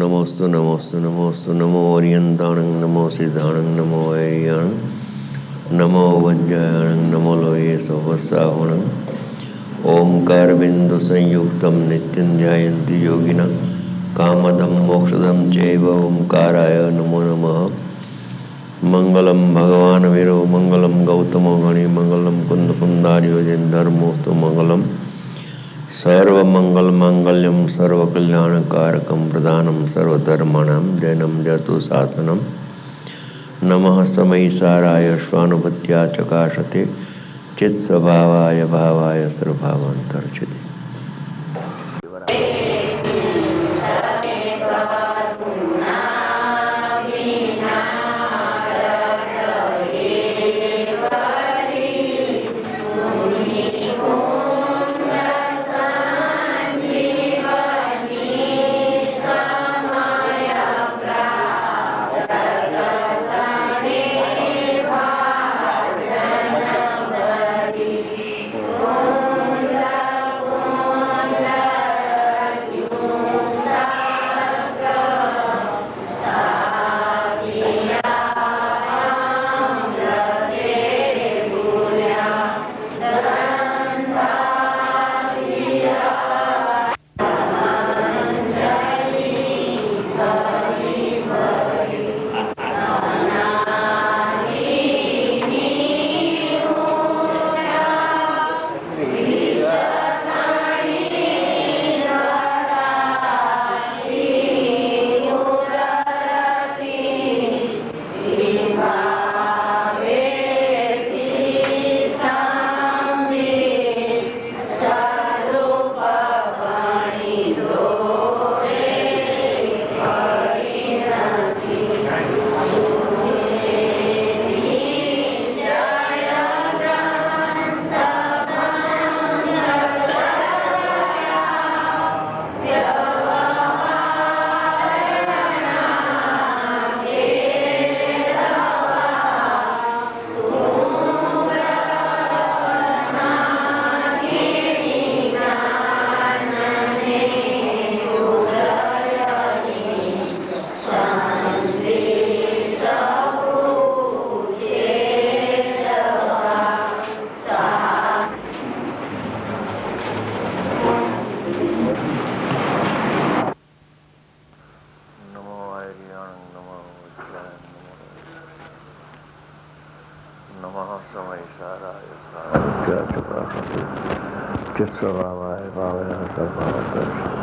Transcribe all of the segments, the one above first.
नमोस्तु नमोस्तु नमोस्तु नमो ओरियंताणं नमो सिद्धाणं नमो ऐरियाणं नमो वज्रायणं नमो लोये सोवस्सावणं ओंकार बिंदु संयुक्तं नित्यं ध्यायन्ति योगिनः कामदं मोक्षदं चैव ओंकाराय नमो नमः। मंगलम भगवान वीरो मंगलम गौतमो गणि मंगलम कुंद कुंदार्यो जन धर्मोस्तु मंगलम सर्वमंगल मांगल्यम सर्वकल्याणकारकम प्रधानम सर्वधर्माणां जैनम जतु शासनम नमः समयिसाराय स्वानुभूत्या चकाशते चित्स्वभावाय भावाय सर्वभावान्तर्चिते। स्वभावाय भावाय सर्वभावान्तर्चिते।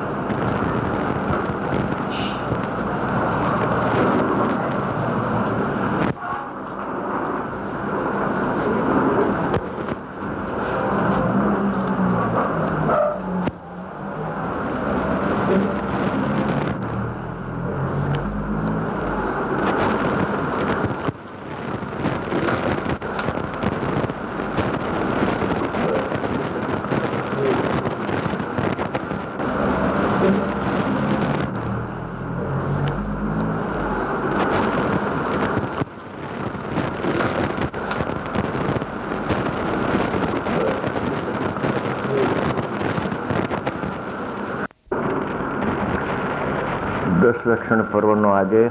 दस लक्षण पर्वनो आजे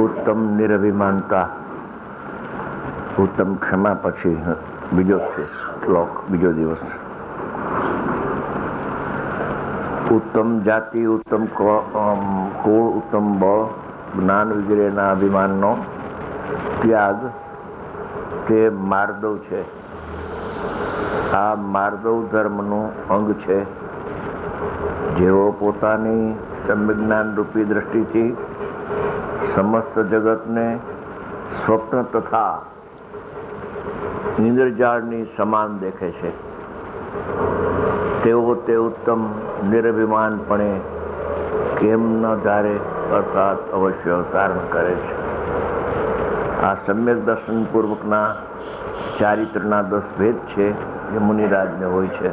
उत्तम निरभिमानता उत्तम क्षमा पछी बीजो श्लोक बीजो दिवस उत्तम जाति उत्तम कुळ उत्तम बळ ज्ञान वगैरेना अभिमाननो त्याग ते मार्दव छे। आ मार्दव धर्मનું અંગ છે। જેઓ પોતાની સમ્યજ્ઞાન રૂપી દ્રષ્ટિથી સમસ્ત જગતને સ્વપ્ન તથા ઇન્દ્રજાળની સમાન દેખે છે તેઓ તે ઉત્તમ નિરભિમાનપણે કેમ ન ધારે અર્થાત અવશ્ય ધારણ કરે છે। આ સમ્યક દર્શન પૂર્વકના ચારિત્રના 10 ભેદ છે જે મુનિરાજને હોય છે।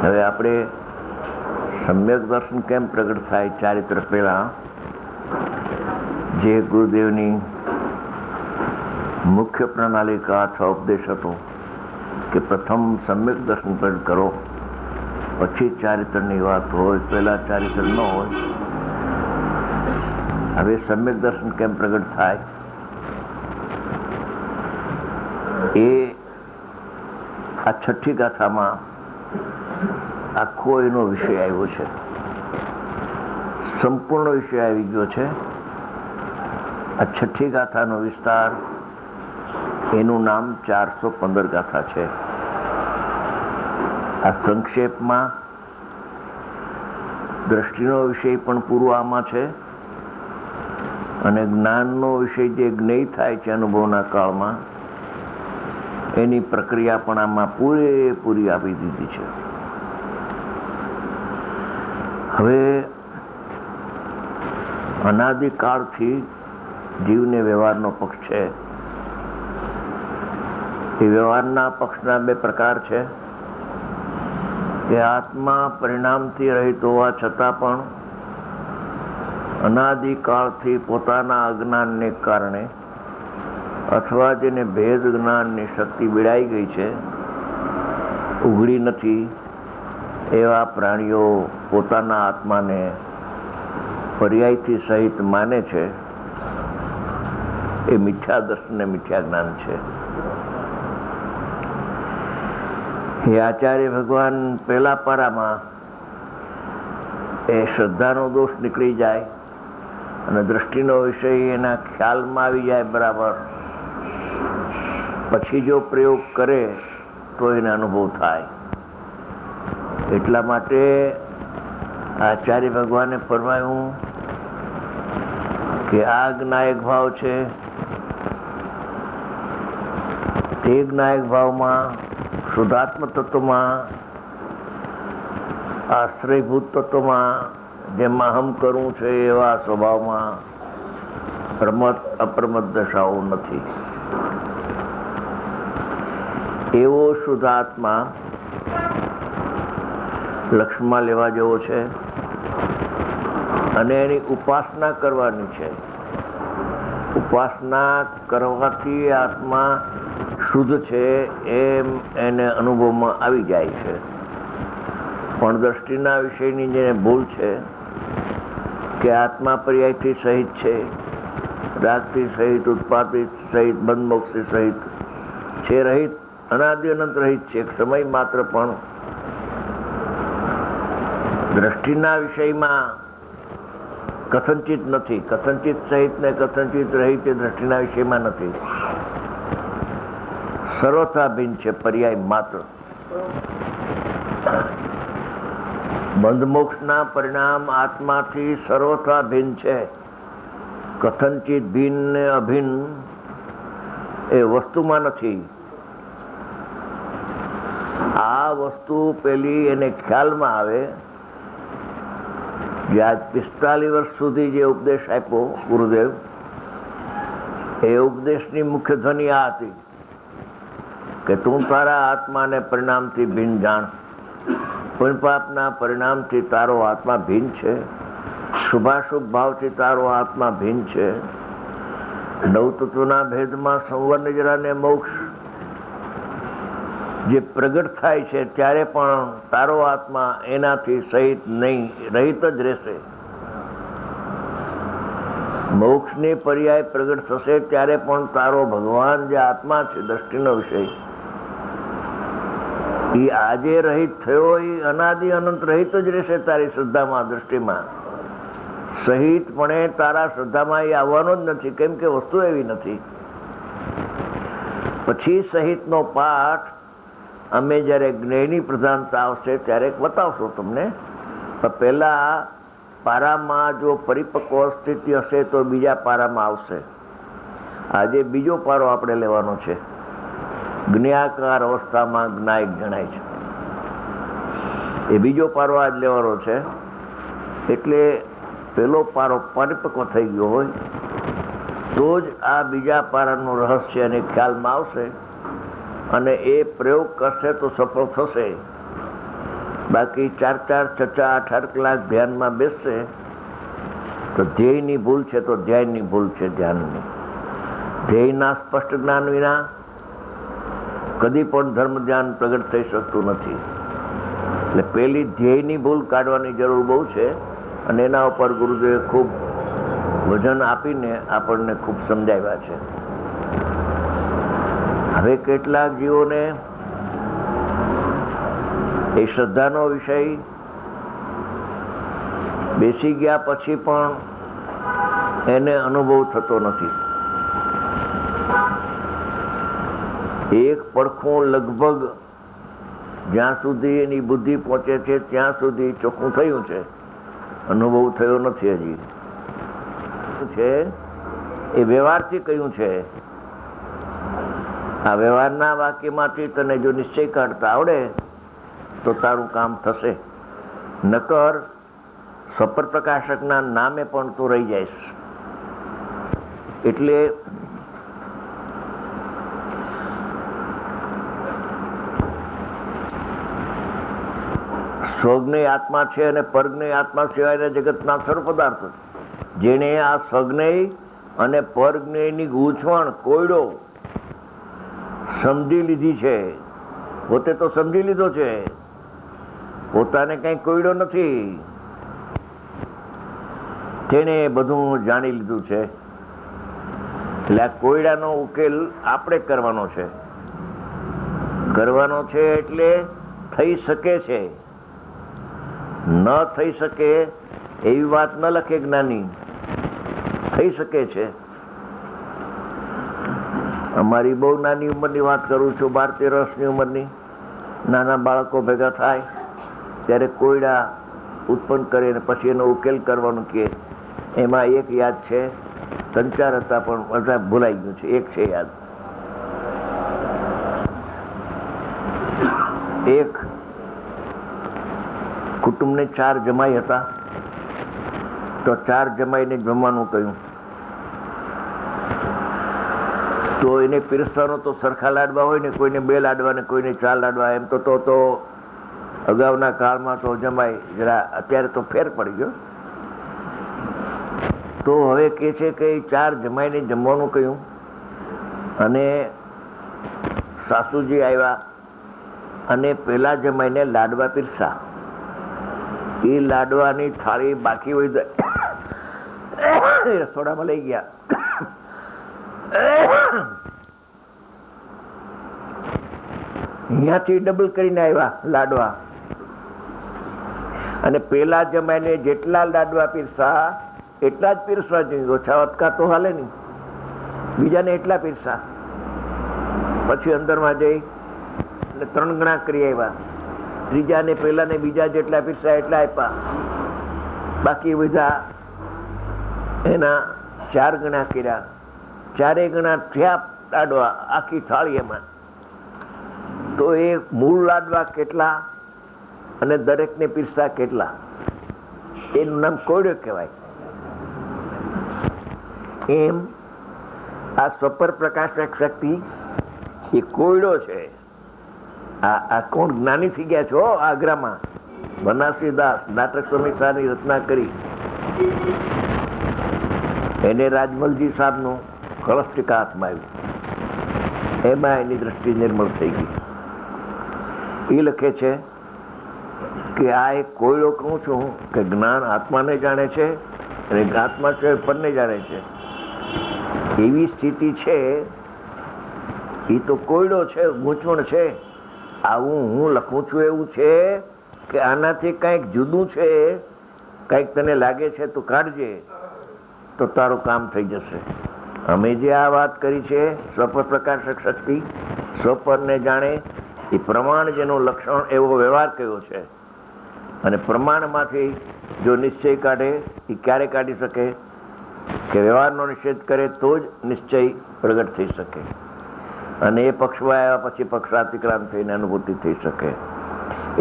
હવે આપણે સમ્યક દર્શન કેમ પ્રગટ થાય ચારિત્ર પહેલાં જે ગુરુદેવની મુખ્ય પ્રણાલિકા અથવા ઉપદેશ હતો કે પ્રથમ સમ્યક દર્શન પ્રગટ કરો પછી ચારિત્રની વાત હોય, પહેલા ચારિત્ર ન હોય. હવે સમ્યક દર્શન કેમ પ્રગટ થાય એ આ છઠ્ઠી ગાથામાં આખો એનો વિષય આવ્યો છે. સંપૂર્ણ વિષય આવી ગયો છે. આ છઠ્ઠી ગાથાનો વિસ્તાર, એનું નામ 415 ગાથા છે. આ સંક્ષેપમાં દ્રષ્ટિનો વિષય પણ પૂરો આમાં છે અને જ્ઞાનનો વિષય જે જ્ઞેય થાય છે અનુભવના કાળમાં, એની પ્રક્રિયા પણ આમાં પૂરેપૂરી આપી દીધી છે. હવે અનાદિકાળથી જીવને વ્યવહારનો પક્ષ છે. એ વ્યવહારના પક્ષના બે પ્રકાર છે કે આત્મા પરિણામથી રહિત હોવા છતાં પણ અનાદિકાળથી પોતાના અજ્ઞાનને કારણે અથવા જેને ભેદ જ્ઞાનની શક્તિ બીડાઈ ગઈ છે, ઉઘડી નથી, એવા પ્રાણીઓ પોતાના આત્માને પર્યાયથી સહિત માને છે. એ મિથ્યા દર્શન ને મિથ્યા જ્ઞાન છે. એ આચાર્ય ભગવાન પહેલા પારામાં એ શ્રદ્ધાનો દોષ નીકળી જાય અને દ્રષ્ટિનો વિષય એના ખ્યાલમાં આવી જાય બરાબર, પછી જો પ્રયોગ કરે તો એને અનુભવ થાય. એટલા માટે આચાર્ય ભગવાને ફરમાયું કે આ જ્ઞાયક ભાવ છે, તે જ્ઞાયક ભાવમાં શુદ્ધાત્મ તત્વમાં, આશ્રયભૂત તત્વમાં, જેમાં હમ કરવું છે એવા સ્વભાવમાં પ્રમદ અપ્રમદ દશાઓ નથી. એવો શુદ્ધાત્મા લક્ષ્યમાં લેવા જેવો છે અને એની ઉપાસના કરવાની છે. ઉપાસના કરવાથી આત્મા શુદ્ધ છે એમ એને અનુભવમાં આવી જાય છે. પણ દ્રષ્ટિના વિષયની જેને ભૂલ છે કે આત્મા પર્યાયથી સહિત છે, રાગથી સહિત, ઉત્પાદિત સહિત, બંધમોક્ષથી સહિત છે, રહિત, અનાદિ અનંત રહિત છે. એક સમય માત્ર પણ દ્રષ્ટિના વિષયમાં કથનચિત નથી. કથનચિત સહિત ને કથનચિત રહિત એ દ્રષ્ટિના વિષયમાં નથી. સર્વથા ભિન્ન છે, પર્યાય માત્ર. બંધમોક્ષના પરિણામ આત્માથી સર્વથા ભિન્ન છે. કથનચિત ભિન્ન ને અભિન્ન એ વસ્તુમાં નથી. આ વસ્તુ પેલી એને ખ્યાલમાં આવે. જે આજ 45 વર્ષ સુધી જે ઉપદેશ આપ્યો ગુરુદેવ, એ ઉપદેશની મુખ્ય ધ્વનિ આ હતી કે તું તારા આત્માને પરિણામથી ભિન્ન જાણ. પુણ્ય પાપના પરિણામથી તારો આત્મા ભિન્ન છે. શુભાશુભ ભાવથી તારો આત્મા ભિન્ન છે. નવ તત્વના ભેદમાં સંવર નિજરાને મોક્ષ જે પ્રગટ થાય છે ત્યારે પણ તારો આત્મા એનાથી સહિત નહીં, રહિત જ રહેશે. મોક્ષની પર્યાય પ્રગટ થશે ત્યારે પણ તારો ભગવાન જે આત્મા છે, દ્રષ્ટિનો વિષય, એ આજે રહિત થયો એ અનાદિ અનંત રહિત જ રહેશે તારી શ્રદ્ધામાં, દ્રષ્ટિમાં. સહિતપણે તારા શ્રદ્ધામાં એ આવવાનો જ નથી, કેમ કે વસ્તુ એવી નથી. પછી સહિતનો પાઠ અમે જ્યારે જ્ઞેયની પ્રધાનતા આવશે ત્યારે બતાવશો તમને. પણ પહેલાં પારામાં જો પરિપક્વ સ્થિતિ હશે તો બીજા પારામાં આવશે. આજે બીજો પારો આપણે લેવાનો છે. જ્ઞાકાર અવસ્થામાં જ્ઞાયક ગણાય છે, એ બીજો પારો આજ લેવાનો છે. એટલે પહેલો પારો પરિપક્વ થઈ ગયો હોય તો જ આ બીજા પારાનું રહસ્ય અને ખ્યાલમાં આવશે અને એ પ્રયોગ કરશે તો સફળ થશે. બાકી 4-4, 6-6, 8-8 કલાક ધ્યાનમાં બેસશે તો ધ્યેયની ભૂલ છે, તો ધ્યાનની ભૂલ છે. ધ્યાનની ધ્યેયના સ્પષ્ટ જ્ઞાન વિના કદી પણ ધર્મ ધ્યાન પ્રગટ થઈ શકતું નથી. એટલે પેલી ધ્યેયની ભૂલ કાઢવાની જરૂર બહુ છે, અને એના ઉપર ગુરુદેવે ખૂબ વજન આપીને આપણને ખૂબ સમજાવ્યા છે. હવે કેટલાક જીવોને એ શ્રદ્ધાનો વિષય બેસી ગયા પછી પણ એને અનુભવ થતો નથી. એક પડખું લગભગ જ્યાં સુધી એની બુદ્ધિ પહોંચે છે ત્યાં સુધી ચોખ્ખું થયું છે, અનુભવ થયો નથી હજી. છે એ વ્યવહારથી કહ્યું છે. આ વ્યવહારના વાક્યમાંથી તને જો નિશ્ચય કાઢતા આવડે તો તારું કામ થશે, નકર સપર પ્રકાશકના નામે પણ તું રહી જઈશ. એટલે સ્વજ્ઞેય આત્મા છે અને પરજ્ઞેય આત્મા સિવાયના જગતના સર્વ પદાર્થો, જેણે આ સ્વજ્ઞેય અને પરજ્ઞેયની ગૂંચવણ કોયડો સમજી લીધી છે, પોતે તો સમજી લીધો છે, પોતાને કઈ કોયડો નથી, તેને બધું જાણી લીધું છે. એટલે આ કોયડાનો ઉકેલ આપણે કરવાનો છે. એટલે થઈ શકે છે, ન થઈ શકે એવી વાત ન લખે જ્ઞાની. થઈ શકે છે. અમારી બહુ નાની ઉંમરની વાત કરું છું, 12-13 વર્ષની ઉંમરની. નાના બાળકો ભેગા થાય ત્યારે કોયડા ઉત્પન્ન કરે ને પછી એનો ઉકેલ કરવાનો કહે. એમાં એક યાદ છે, 3-4 હતા પણ બધા ભૂલાઈ ગયું છે. એક છે યાદ. એક કુટુંબને 4 જમાઈ હતા, તો 4 જમાઈને જમવાનું કહ્યું. તો એને પીરસવાનો તો સરખા લાડવા હોય ને, કોઈને 2 લાડવા ને કોઈને 4 લાડવા. એમ તો અગાઉના કાળમાં તો જમાય જરા, અત્યારે તો ફેર પડી ગયો. તો હવે કે છે કે 4 જમાઈને જમવાનું કહ્યું, અને સાસુજી આવ્યા અને પેલા જમાઈને લાડવા પીરસા. એ લાડવાની થાળી બાકી હોય રસોડામાં લઈ ગયા. અહીંયાથી ડબલ કરીને આવ્યા લાડવા, અને પેલા જમાઈને જેટલા લાડવા પીરસા એટલા જ પીરસવા જોઈએ. ઓછા વધકા તો હાલે નહીં. બીજાને એટલા પીરસા. પછી અંદરમાં જઈ 3 ગણા કરી આવ્યા. ત્રીજાને પેલા ને બીજા જેટલા પીરસા એટલા આપ્યા. બાકી બધા એના 4 ગણા કર્યા. 4 ગણા થયા લાડવા આખી થાળી એમાં. તો એ મૂળ લાડવા કેટલા અને દરેકને પીરસા કેટલા, એનું નામ કોયડો કહેવાય. એમ આ સ્વપર પ્રકાશક શક્તિ એ કોયડો છે. આ કોણ જ્ઞાની થઈ ગયા છો? આગ્રામાં બનારસીદાસ નાટક સમીક્ષાની રચના કરી, એને રાજમલજી સાહેબનું કળશટીકા હાથમાં આવ્યું. એમાં એની દ્રષ્ટિ નિર્મળ થઈ ગઈ. એ લખે છે કે આ એક કોયડો કહું છું કે જ્ઞાન આત્માને જાણે છે અને આત્મા છે પરને જાણે છે. એવી સ્થિતિ છે. એ તો કોયડો છે, ગૂંચવણ છે. આવું હું લખું છું એવું છે કે આનાથી કંઈક જુદું છે, કંઈક તને લાગે છે તો કાઢજે, તો તારું કામ થઈ જશે. અમે જે આ વાત કરી છે સ્વપર પ્રકાશક શક્તિ, સ્વપરને જાણે, એ પ્રમાણ જેનું લક્ષણ એવો વ્યવહાર કયો છે. અને પ્રમાણમાંથી જો નિશ્ચય કાઢે એ ક્યારે કાઢી શકે કે વ્યવહારનો નિષેધ કરે તો જ નિશ્ચય પ્રગટ થઈ શકે, અને એ પક્ષમાં આવ્યા પછી પક્ષાતિક્રાંત થઈને અનુભૂતિ થઈ શકે.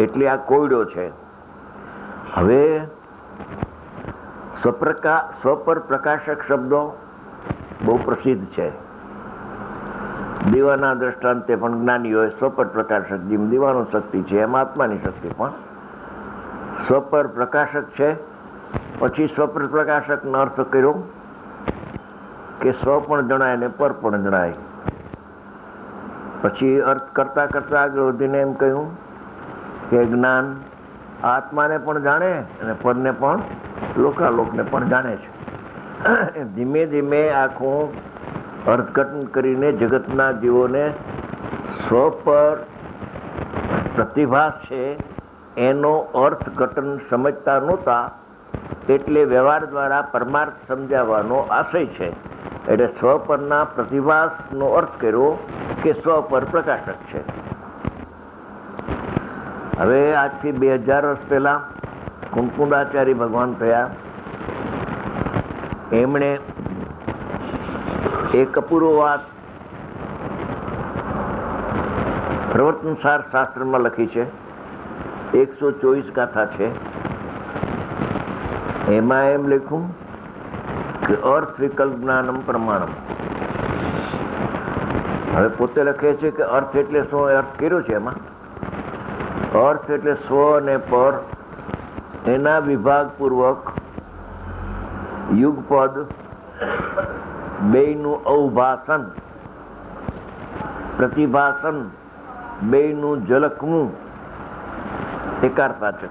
એટલે આ કોયડો છે. હવે સ્વપર પ્રકાશક શબ્દો બહુ પ્રસિદ્ધ છે. દીવાના દ્રષ્ટાંતે પણ જ્ઞાની હોય સ્વપર પ્રકાશક, જેમ દીવાનો શક્તિ છે એમ આત્માની શક્તિ પણ સ્વપર પ્રકાશક છે. પછી સ્વપર પ્રકાશકનો અર્થ કર્યો કે સ્વ પણ જણાય ને પર પણ જણાય. પછી અર્થ કરતા કરતા આગળ વધીને એમ કહ્યું કે જ્ઞાન આત્માને પણ જાણે અને પરને પણ લોકાલોકને પણ જાણે છે. ધીમે ધીમે આખું અર્થઘટન કરીને જગતના જીવોને સ્વ પર પ્રતિભાસ છે એનો અર્થઘટન સમજતા નહોતા, એટલે વ્યવહાર દ્વારા પરમાર્થ સમજાવવાનો આશય છે. એટલે સ્વ પરના પ્રતિભાસનો અર્થ કર્યો કે સ્વ પર પ્રકાશક છે. હવે આજથી 2000 વર્ષ પહેલા કુંકુંડાચાર્ય ભગવાન થયા. એમણે એક અપૂર્વ વાત પ્રવર્તનસાર શાસ્ત્રમાં લખી છે. 124 ગાથા છે. એમાં એમ લખ્યું કે અર્થ વિકલ્પ જ્ઞાનમ પ્રમાણમ. હવે પોતે લખે છે કે અર્થ એટલે શું, અર્થ કર્યો છે એમાં. અર્થ એટલે સ્વ અને પર એના વિભાગપૂર્વક યુગપદ બેયનું અવભાષણ, પ્રતિભાષણ બેયનું ઝલકવું એકાર્થવાચક છે.